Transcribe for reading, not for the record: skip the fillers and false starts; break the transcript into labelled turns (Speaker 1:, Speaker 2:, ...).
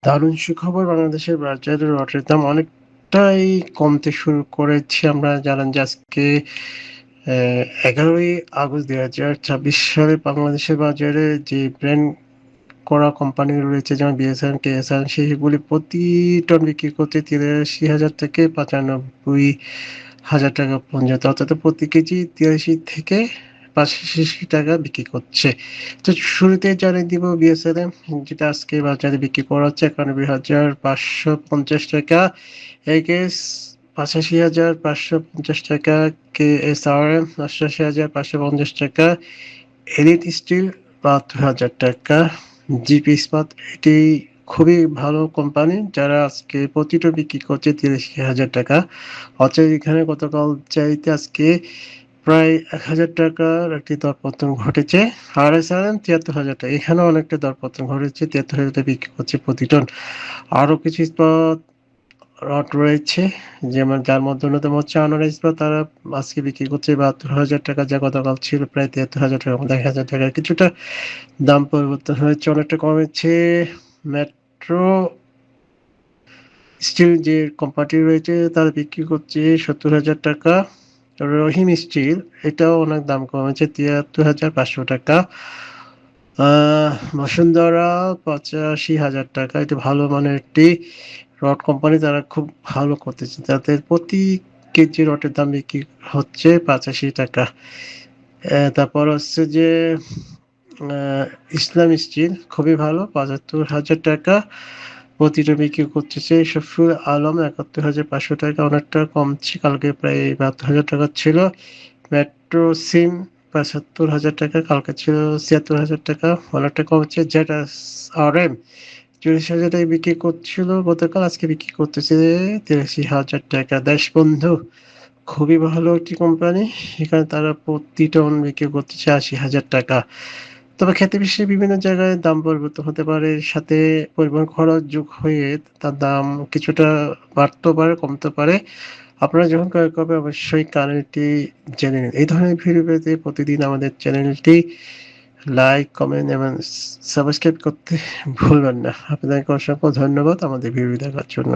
Speaker 1: দারুণ সুখবর, বাংলাদেশের বাজারে রটের দাম অনেকটাই কমতে শুরু করেছে। আমরা জানেন যে আজকে ১১ই আগস্ট ২০২৬ সালে বাংলাদেশের বাজারে যে ব্র্যান্ড করা কোম্পানি রয়েছে যেমন বিএসএন, কেএসআর সেগুলি প্রতি টন বিক্রি করছে ৮৩,০০০ থেকে ৯৫,০০০ টাকা পর্যন্ত, অর্থাৎ প্রতি কেজি ৮৩ থেকে ৮৫ টাকা বিক্রি করছে। তো শুরুতে জানিয়ে দিব বিএসএনএম যেটা আজকে বাজারে বিক্রি করা হচ্ছে ৯১,৫৫০ টাকা, এগেস ৮৫,৫৫০ টাকা, কেএসআরএম ৮৮,৫৫০ টাকা, এলিট স্টিল ৭২,০০০ টাকা, জিপি ইস্পাত এটি খুবই ভালো কোম্পানি যারা আজকে প্রতিটা বিক্রি করছে ৮৩,০০০ টাকা। অতএব এখানে গতকাল চাইতে আজকে প্রায় ১,০০০ টাকার একটি দরপতন ঘটেছে। আরএসআরএম ৭৩,০০০ টাকা, এখানেও অনেকটা দরপতন ঘটেছে, ৭৩,০০০ টাকা বিক্রি করছে প্রতি টন। আরও কিছু ইস্পাত রড রয়েছে যেমন যার মধ্যে অন্যতম হচ্ছে আনোয়ার ইস্পাত, তারা আজকে বিক্রি করছে ৭২,০০০ টাকা, যা গতকাল ছিল প্রায় ৭৩,০০০ টাকার মধ্যে ১,০০০ টাকা কিছুটা দাম পরিবর্তন হয়েছে, অনেকটা কমেছে। মেট্রো স্টিল যে কোম্পানিটি রয়েছে তারা বিক্রি করছে ৭০,০০০ টাকা। রহিম স্টিল এটাও অনেক দাম কমেছে ৭৩,৫০০ টাকা। বসুন্ধরা ৮৫,০০০ টাকা, এটি ভালো মানের একটি রড কোম্পানি, তারা খুব ভালো করতেছে, তাদের প্রতি কেজি রডের দাম বিক্রি হচ্ছে ৮৫ টাকা। তারপর হচ্ছে যে ইসলাম স্টিল খুবই ভালো ৭৫,০০০ টাকা প্রতিটা বিক্রি করতেছে। শফিউল আলম ৭১,৫০০ টাকা, অনেকটা কমছে, কালকে প্রায় ৭২,০০০ টাকা ছিল। মেট্রো সিম ৭৫,০০০ টাকা, কালকে ছিল ৭৬,০০০ টাকা, অনেকটা কমছে। জেডএসআরএম ৪০,০০০ টাকায় বিক্রি করছিল গতকাল, আজকে বিক্রি করতেছে ৮৩,০০০ টাকা। দেশবন্ধু খুবই ভালো একটি কোম্পানি, এখানে তারা প্রতি টন বিক্রি করতেছে ৮০,০০০ টাকা। তবে খেতে বিশ্বে বিভিন্ন জায়গায় দাম পরিবর্তন হতে পারে, সাথে পরিবহন খরচ যোগ হয়ে তার দাম কিছুটা বাড়তেও পারে, কমতে পারে। আপনারা যখন ক্রয় করবেন অবশ্যই চ্যানেলটি জেনে নিন। এই ধরনের ভিডিও পেতে প্রতিদিন আমাদের চ্যানেলটি লাইক, কমেন্ট এবং সাবস্ক্রাইব করতে ভুলবেন না। আপনাদেরকে অসংখ্য ধন্যবাদ আমাদের ভিডিও দেখার জন্য।